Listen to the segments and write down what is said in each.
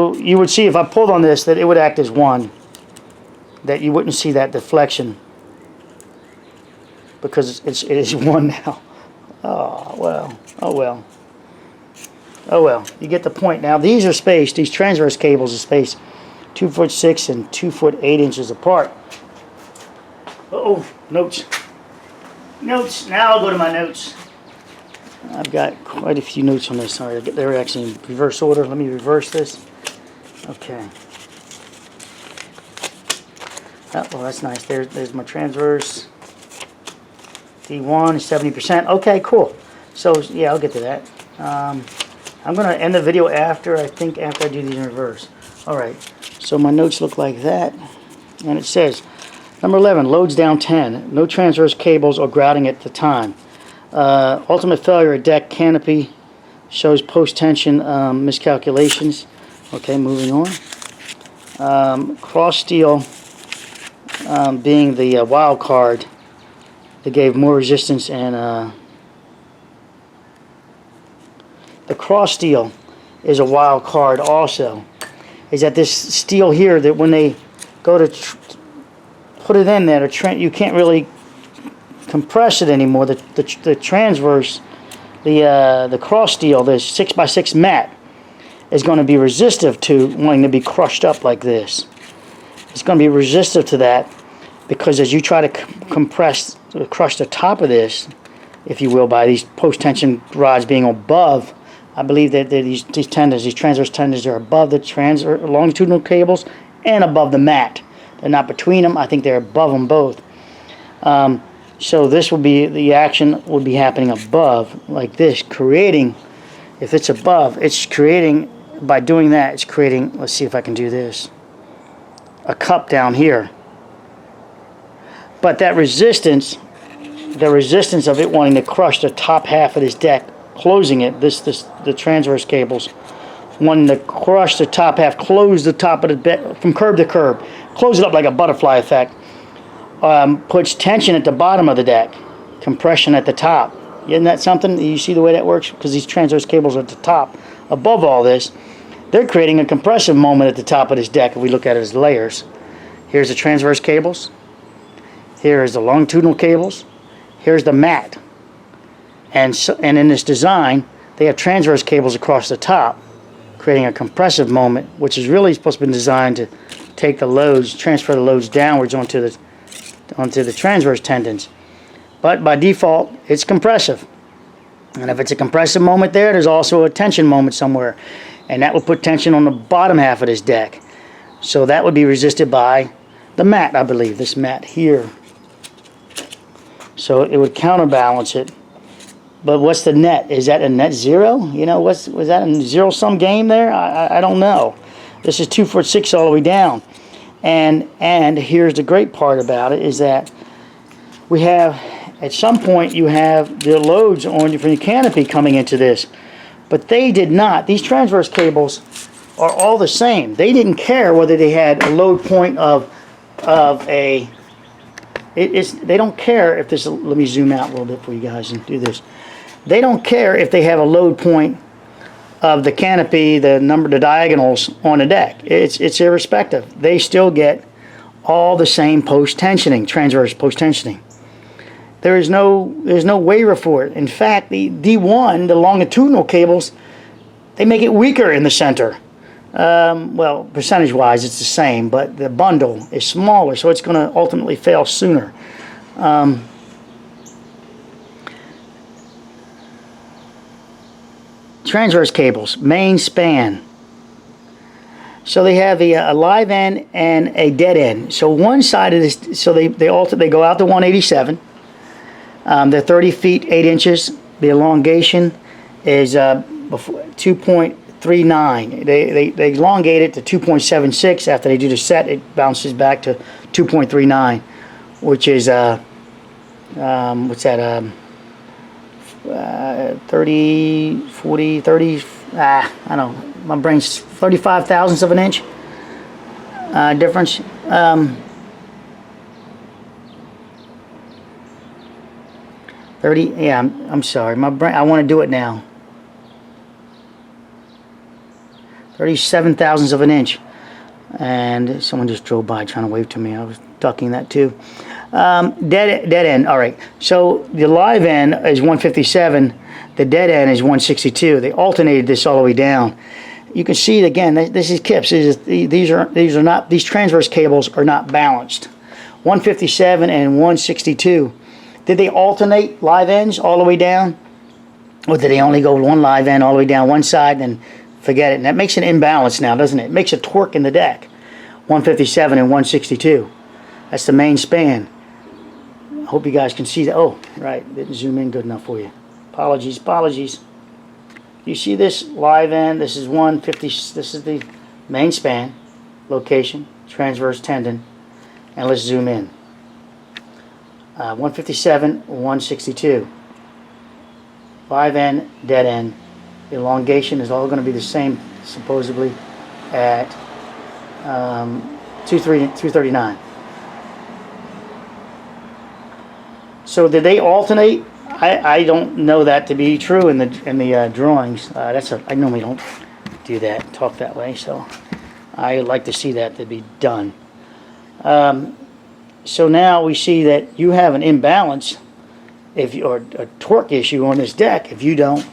So you would see if I pulled on this that it would act as 1, that you wouldn't see that deflection because it is 1 now. Oh well, oh well, oh well. You get the point. Now these are spaced. These transverse cables are spaced 2'6" and 2'8" apart. Uh-oh, notes. Notes. Now I'll go to my notes. I've got quite a few notes on this. Sorry, they're actually in reverse order. Let me reverse this. Okay. Oh, well, that's nice. There's my transverse. D1 is 70%. Okay, cool. So, yeah, I'll get to that. I'm going to end the video after I do these in reverse. All right. So my notes look like that. And it says, number 11, loads down 10. No transverse cables or grouting at the time. Ultimate failure of deck canopy shows post-tension miscalculations. Okay, moving on. Cross steel being the wild card that gave more resistance, and the cross steel is a wild card also. Is that this steel here that when they go to put it in there, you can't really compress it anymore. The transverse, the cross steel, this 6x6 mat, is going to be resistive to wanting to be crushed up like this. It's going to be resistive to that because as you try to crush the top of this, if you will, by these post-tension rods being above, I believe that these tendons, these transverse tendons, are above the longitudinal cables and above the mat. They're not between them. I think they're above them both. So this will be, the action will be happening above, like this, creating, if it's above, it's creating, by doing that, it's creating, let's see if I can do this, a cup down here. But that resistance, the resistance of it wanting to crush the top half of this deck, closing it, the transverse cables, wanting to crush the top half, close the top of the deck from curb to curb, close it up like a butterfly effect, puts tension at the bottom of the deck, compression at the top. Isn't that something? You see the way that works? Because these transverse cables are at the top. Above all this, they're creating a compressive moment at the top of this deck if we look at it as layers. Here's the transverse cables. Here is the longitudinal cables. Here's the mat. And in this design, they have transverse cables across the top, creating a compressive moment, which is really supposed to be designed to take the loads, transfer the loads downwards onto the transverse tendons. But by default, it's compressive. And if it's a compressive moment there, there's also a tension moment somewhere. And that will put tension on the bottom half of this deck. So that would be resisted by the mat, I believe, this mat here. So it would counterbalance it. But what's the net? Is that a net zero? You know, was that a zero-sum game there? I don't know. This is 2'6" all the way down. And here's the great part about it is that we have, at some point, you have the loads on from your canopy coming into this. But they did not. These transverse cables are all the same. They didn't care whether they had a load point of a... they don't care if this... Let me zoom out a little bit for you guys and do this. They don't care if they have a load point of the canopy, the diagonals on the deck. It's irrespective. They still get all the same post-tensioning, transverse post-tensioning. There's no waiver for it. In fact, the D1, the longitudinal cables, they make it weaker in the center. Well, percentage-wise, it's the same, but the bundle is smaller, so it's going to ultimately fail sooner. Transverse cables, main span. So they have a live end and a dead end. So one side of this, so they go out to 187. They're 30 feet 8 inches. The elongation is 2.39. They elongate it to 2.76. After they do the set, it bounces back to 2.39, which is what's that? 30, 40, 30, I don't know, my brain's 35 thousandths of an inch difference. 30, yeah, I'm sorry, my brain, I want to do it now. 37 thousandths of an inch. And someone just drove by trying to wave to me. I was ducking that too. Dead end. All right. So the live end is 157. The dead end is 162. They alternated this all the way down. You can see it again. This is kips. These are not. These transverse cables are not balanced. 157 and 162. Did they alternate live ends all the way down, or did they only go one live end all the way down one side and forget it? And that makes an imbalance now, doesn't it? It makes a torque in the deck. 157 and 162. That's the main span. I hope you guys can see that. Oh, right. Didn't zoom in good enough for you. Apologies. You see this live end? This is 150. This is the main span, location, transverse tendon. And let's zoom in. 157, 162. Live end, dead end. The elongation is all going to be the same, supposedly, at 239. So did they alternate? I don't know that to be true in the drawings. I normally don't do that, talk that way. So I like to see that to be done. So now we see that you have an imbalance, or a torque issue on this deck if you don't,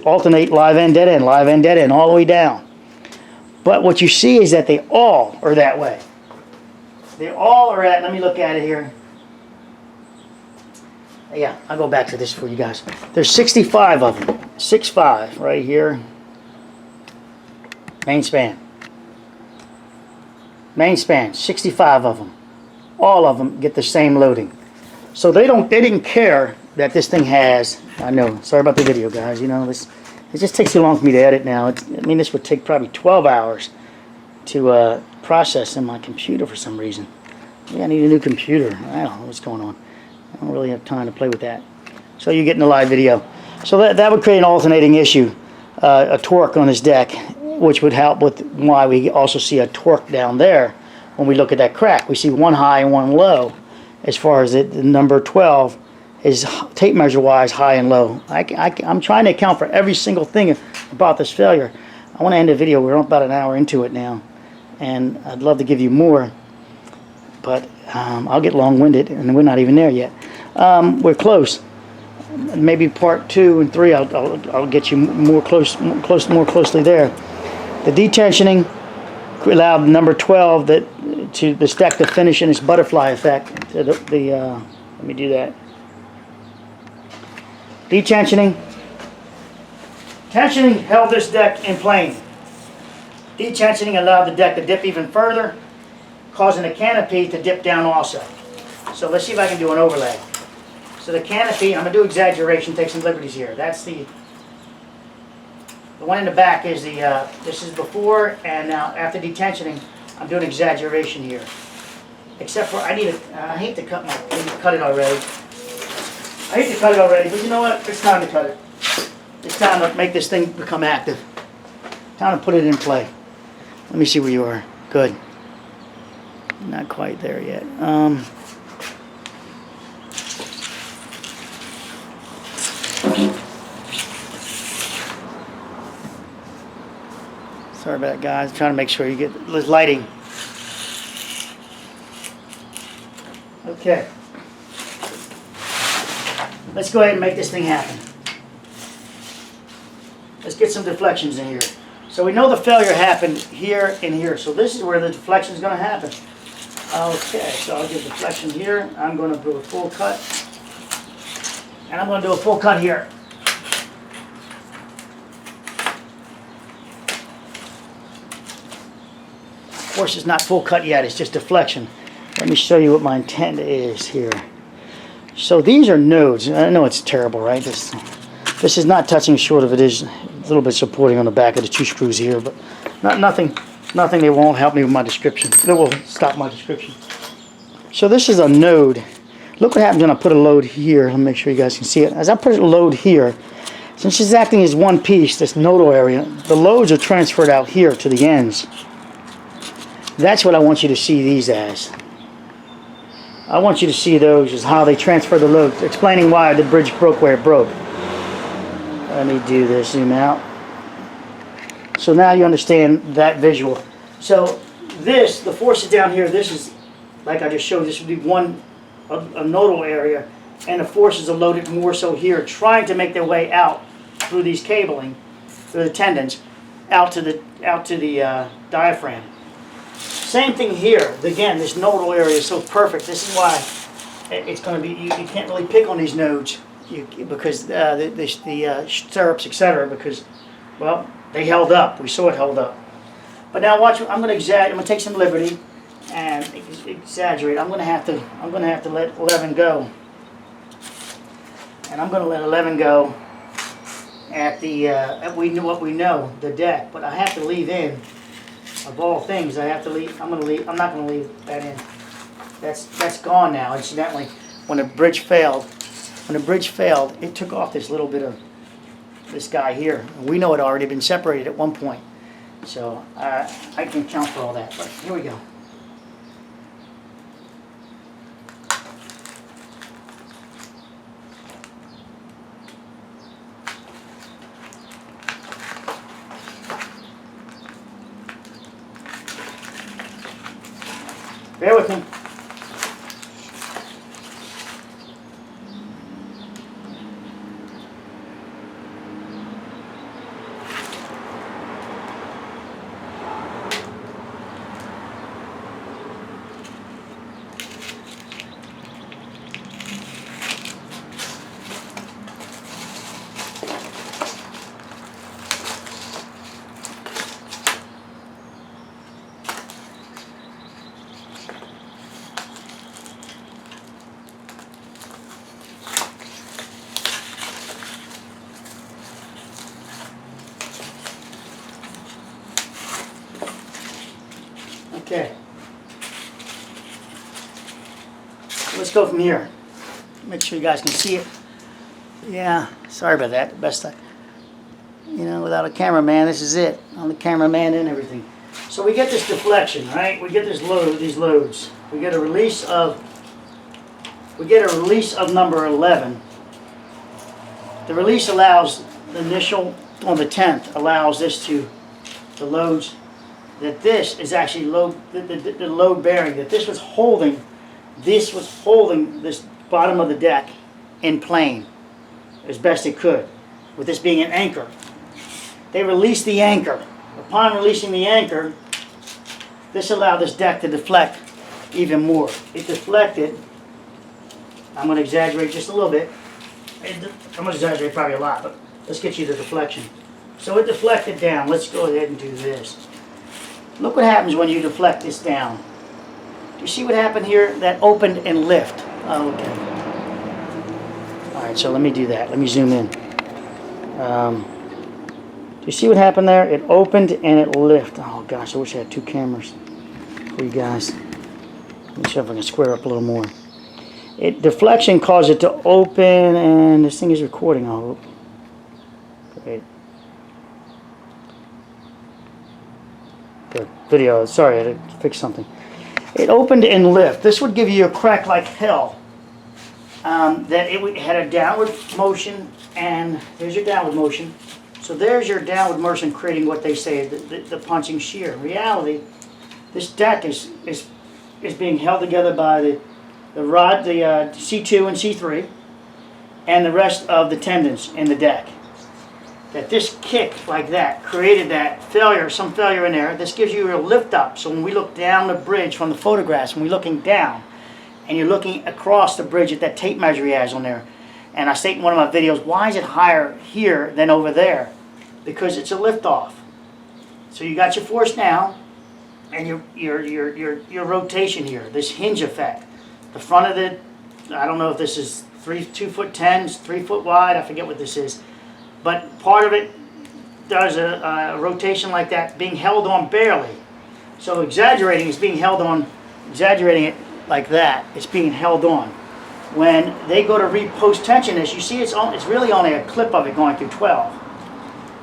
alternate live end, dead end, all the way down. But what you see is that they all are that way. They all are at. Let me look at it here. Yeah, I'll go back to this for you guys. There's 65 of them. 65 right here. Main span. 65 of them. All of them get the same loading. So they didn't care that this thing has, I know, sorry about the video guys, it just takes too long for me to edit now. This would take probably 12 hours to process in my computer for some reason. Maybe I need a new computer. I don't know what's going on. I don't really have time to play with that. So you're getting a live video. So that would create an alternating issue, a torque on this deck, which would help with why we also see a torque down there when we look at that crack. We see one high and one low as far as the number 12 is tape measure wise high and low. I'm trying to account for every single thing about this failure. I want to end the video. We're about an hour into it now, and I'd love to give you more, but I'll get long-winded, and we're not even there yet. We're close. Maybe part 2 and 3 I'll get you more closely there. The detensioning allowed number 12 to the deck to finish in its butterfly effect. Let me do that. Detensioning. Tensioning held this deck in plane. Detensioning allowed the deck to dip even further, causing the canopy to dip down also. So let's see if I can do an overlay. So the canopy, I'm going to do exaggeration, take some liberties here. That's the one in the back is this is before, and now after detensioning, I'm doing exaggeration here. Except for, I hate to cut it already. I hate to cut it already, but you know what? It's time to cut it. It's time to make this thing become active. Time to put it in play. Let me see where you are. Good. Not quite there yet. Sorry about that, guys. I'm trying to make sure you get this lighting. Okay. Let's go ahead and make this thing happen. Let's get some deflections in here. So we know the failure happened here and here. So this is where the deflection is going to happen. Okay, so I'll get deflection here. I'm going to do a full cut. And I'm going to do a full cut here. Of course, it's not full cut yet. It's just deflection. Let me show you what my intent is here. So these are nodes. I know it's terrible, right? This is not touching short of it. Is a little bit supporting on the back of the 2 screws here, but nothing that won't help me with my description. It will stop my description. So this is a node. Look what happens when I put a load here. Let me make sure you guys can see it. As I put a load here, since it's acting as one piece, this nodal area, the loads are transferred out here to the ends. That's what I want you to see these as. I want you to see those as how they transfer the loads, explaining why the bridge broke where it broke. Let me do this, zoom out. So now you understand that visual. So this, the forces down here, this is, like I just showed, this would be a nodal area, and the forces are loaded more so here, trying to make their way out through these cabling, through the tendons, out to the diaphragm. Same thing here. Again, this nodal area is so perfect. This is why it's going to be, you can't really pick on these nodes because the stirrups, etc., because, well, they held up. We saw it held up. But now watch. I'm going to take some liberty and exaggerate. I'm going to have to let 11 go, and I'm going to let 11 go at the at what we know, the deck. But I have to leave in, of all things, I have to leave. I'm not going to leave that in. That's gone now. Incidentally, when the bridge failed, it took off this little bit of this guy here. We know it had already been separated at one point. So I can account for all that. But here we go. Bear with me. Okay. Let's go from here. Make sure you guys can see it. Yeah, sorry about that. Best without a cameraman, this is it. I'm the cameraman and everything. So we get this deflection, right? We get these loads. We get a release of number 11. The release allows the initial on the 10th allows the loads. That this is actually the load bearing, that this was holding this bottom of the deck in plane as best it could, with this being an anchor. They released the anchor. Upon releasing the anchor, this allowed this deck to deflect even more. It deflected, I'm going to exaggerate just a little bit. I'm going to exaggerate probably a lot, but let's get you the deflection. So it deflected down. Let's go ahead and do this. Look what happens when you deflect this down. Do you see what happened here? That opened and lift. Oh, okay. Alright, so let me do that. Let me zoom in. Do you see what happened there? It opened and it lifted. Oh gosh, I wish I had two cameras for you guys. Let me see if I can square up a little more. Deflection caused it to open, and this thing is recording, I hope. Great. Good. Video, sorry, I had to fix something. It opened and lift. This would give you a crack like hell. That it had a downward motion, and there's your downward motion. So there's your downward motion creating what they say, the punching shear. In reality, this deck is being held together by the rod, the C2 and C3, and the rest of the tendons in the deck. That this kick like that created that failure, some failure in there. This gives you a lift up. So when we look down the bridge from the photographs, when we're looking down, and you're looking across the bridge at that tape measure he has on there, and I state in one of my videos, why is it higher here than over there? Because it's a lift off. So you got your force now, and your rotation here, this hinge effect. The front of the, I don't know if this is 2'10", 3 foot wide, I forget what this is. But part of it does a rotation like that, being held on barely. So exaggerating is being held on, exaggerating it like that, it's being held on. When they go to repost tension this, you see it's really only a clip of it going through 12.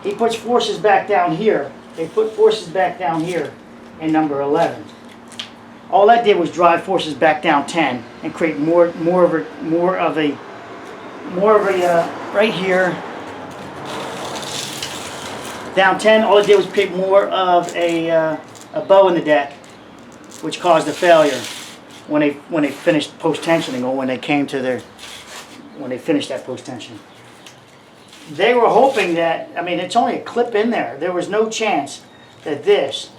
He puts forces back down here. They put forces back down here in number 11. All that did was drive forces back down 10 and create more of a right here. Down 10, all it did was create more of a bow in the deck, which caused the failure when they finished post-tensioning, or when they came to when they finished that post-tensioning. They were hoping that, I mean, it's only a clip in there. There was no chance that this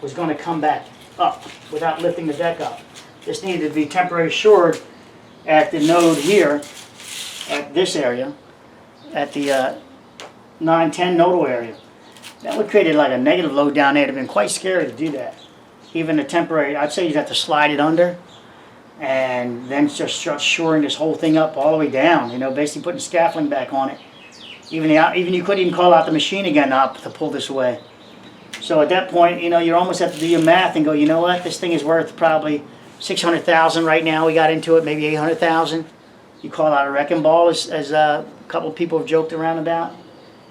was going to come back up without lifting the deck up. This needed to be temporarily shored at the node here, at this area, at the 9-10 nodal area. That would create like a negative load down there. It would have been quite scary to do that. Even the temporary, I'd say you'd have to slide it under and then just start shoring this whole thing up all the way down, you know, basically putting scaffolding back on it. Even you couldn't even call out the machine again to pull this away. So at that point, you know, you almost have to do your math and go, you know what, this thing is worth probably $600,000 right now. We got into it, maybe $800,000. You call out a wrecking ball, as a couple of people have joked around about.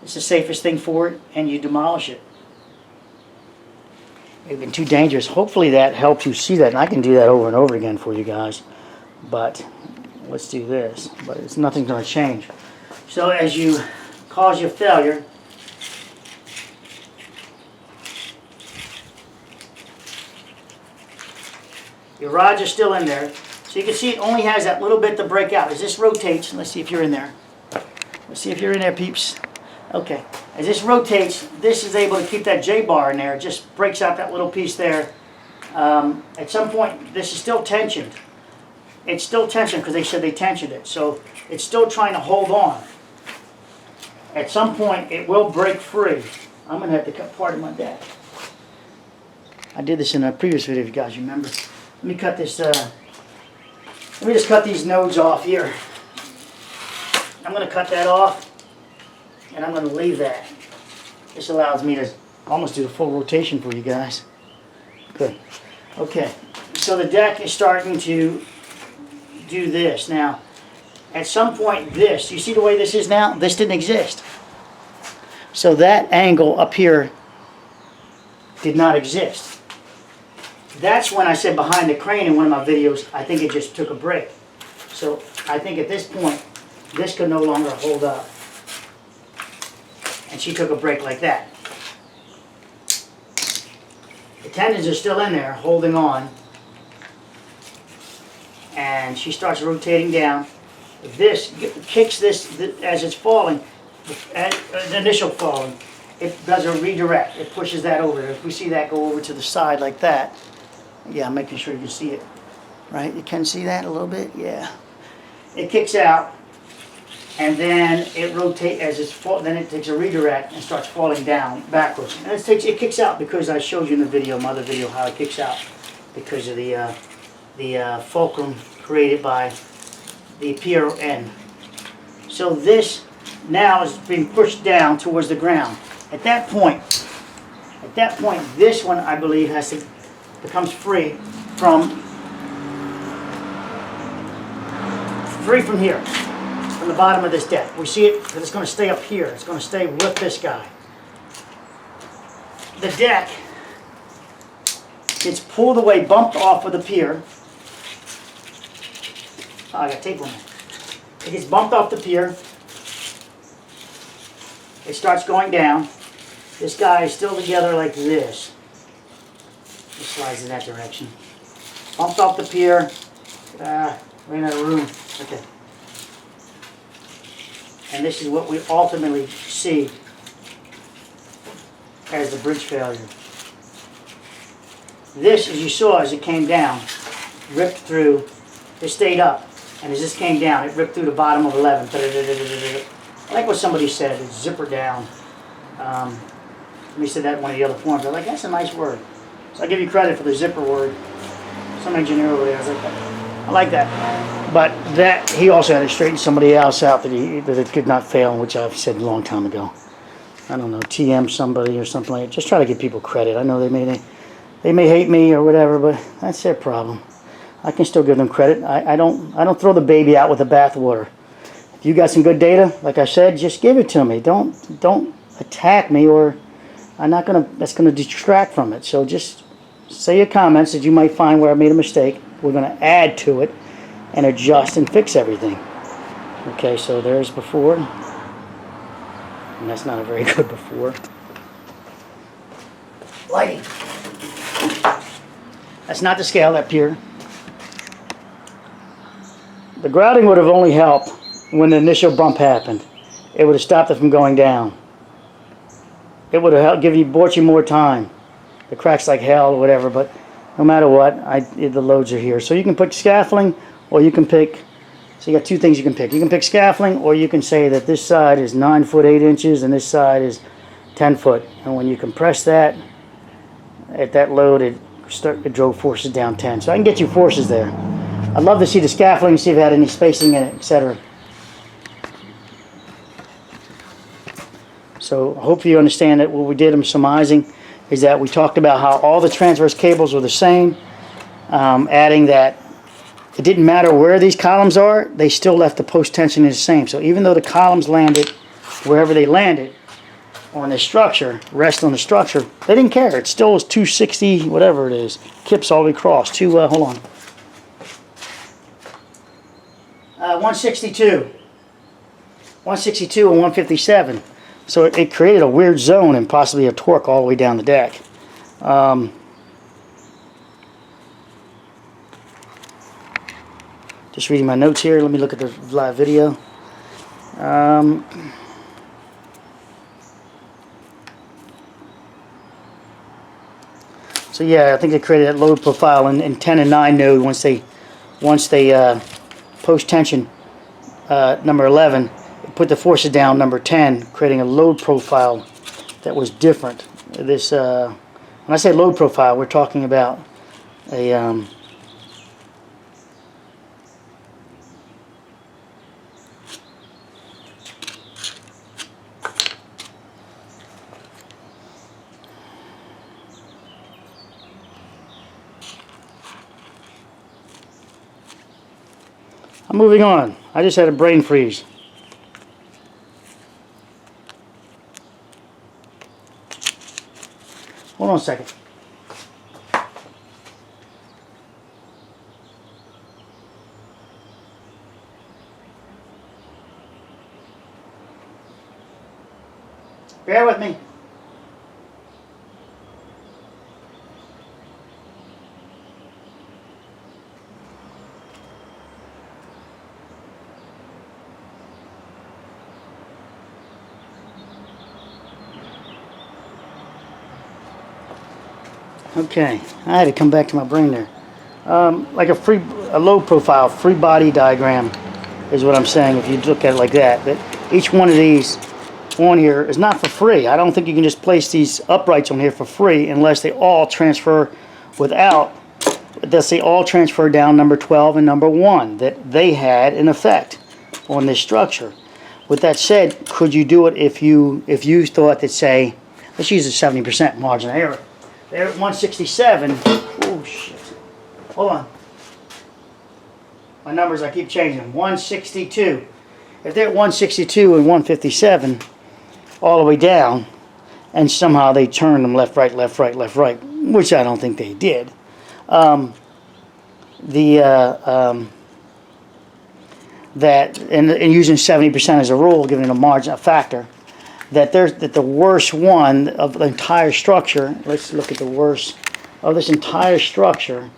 It's the safest thing for it, and you demolish it. It's been too dangerous. Hopefully that helps you see that, and I can do that over and over again for you guys. But let's do this. But it's nothing's going to change. So as you cause your failure, your rods are still in there. So you can see it only has that little bit to break out. As this rotates, let's see if you're in there. Let's see if you're in there, peeps. Okay. As this rotates, this is able to keep that J-bar in there. It just breaks out that little piece there. At some point, this is still tensioned. It's still tensioned because they said they tensioned it. So it's still trying to hold on. At some point, it will break free. I'm going to have to cut part of my deck. I did this in a previous video, if you guys remember. Let me cut this, let me just cut these nodes off here. I'm going to cut that off, and I'm going to leave that. This allows me to almost do the full rotation for you guys. Good. Okay, so the deck is starting to do this. Now, at some point this, you see the way this is now? This didn't exist. So that angle up here did not exist. That's when I said behind the crane in one of my videos, I think it just took a break. So I think at this point, this could no longer hold up. And she took a break like that. The tendons are still in there, holding on. And she starts rotating down. This kicks this as it's falling, at the initial falling. It does a redirect. It pushes that over. If we see that go over to the side like that, yeah, I'm making sure you can see it. Right? You can see that a little bit? Yeah. It kicks out, and then it rotates as it's then it takes a redirect and starts falling down backwards. And it kicks out because I showed you in the video, my other video, how it kicks out because of the fulcrum created by the Piero end. So this now is being pushed down towards the ground. At that point, this one I believe becomes free from here, from the bottom of this deck. We see it because it's going to stay up here. It's going to stay with this guy. The deck gets pulled away, bumped off of the pier. Oh, I got tape on it. It gets bumped off the pier. It starts going down. This guy is still together like this. It slides in that direction. Bumped off the pier. Ran out of room. Okay. And this is what we ultimately see as the bridge failure. This, as you saw as it came down, ripped through. It stayed up. And as this came down, it ripped through the bottom of 11. I like what somebody said, it's zipper down. Somebody said that in one of the other forums. I was like, that's a nice word. So I give you credit for the zipper word. Some engineer over there, I like that. But that, he also had to straighten somebody else out that it could not fail, which I've said a long time ago. I don't know, TM somebody or something like that. Just try to give people credit. I know they may hate me or whatever, but that's their problem. I can still give them credit. I don't throw the baby out with the bathwater. If you got some good data, like I said, just give it to me. Don't attack me, or that's gonna distract from it. So just say your comments that you might find where I made a mistake. We're gonna add to it and adjust and fix everything. Okay, so there's before. And that's not a very good before. Lighting. That's not the scale up here. The grouting would have only helped when the initial bump happened. It would have stopped it from going down. It would have helped, bought you more time. The cracks like hell or whatever, but no matter what, the loads are here. So you can pick scaffolding, or you can pick, so you got two things you can pick. You can pick scaffolding, or you can say that this side is 9 foot 8 inches and this side is 10 foot. And when you compress that, at that load, it drove forces down 10. So I can get you forces there. I'd love to see the scaffolding, see if it had any spacing in it, etc. So hopefully you understand that what we did in surmising is that we talked about how all the transverse cables were the same, adding that it didn't matter where these columns are, they still left the post tension the same. So even though the columns landed wherever they landed on the structure, rest on the structure, they didn't care. It still was 260, whatever it is, kips all the way across. Hold on. 162. 162 and 157. So it created a weird zone and possibly a torque all the way down the deck. Just reading my notes here. Let me look at the live video. So yeah, I think they created that load profile in 10 and 9 node once they post tension number 11. Put the forces down number 10, creating a load profile that was different. This, when I say load profile, we're talking about a I'm moving on. I just had a brain freeze. Hold on a second. Bear with me. Okay, I had to come back to my brain there. Like a load profile, free body diagram is what I'm saying. If you look at it like that, that each one of these on here is not for free. I don't think you can just place these uprights on here for free unless they all transfer they all transfer down number 12 and number 1 that they had in effect on this structure. With that said, could you do it if you thought that, say, let's use a 70% margin of error. They're at 167. Oh shit. Hold on. My numbers, I keep changing. 162. If they're at 162 and 157 all the way down, and somehow they turn them left, right, left, right, left, right, which I don't think they did. That and using 70% as a rule, giving a margin, a factor, that the worst one of the entire structure. Let's look at the worst of this entire structure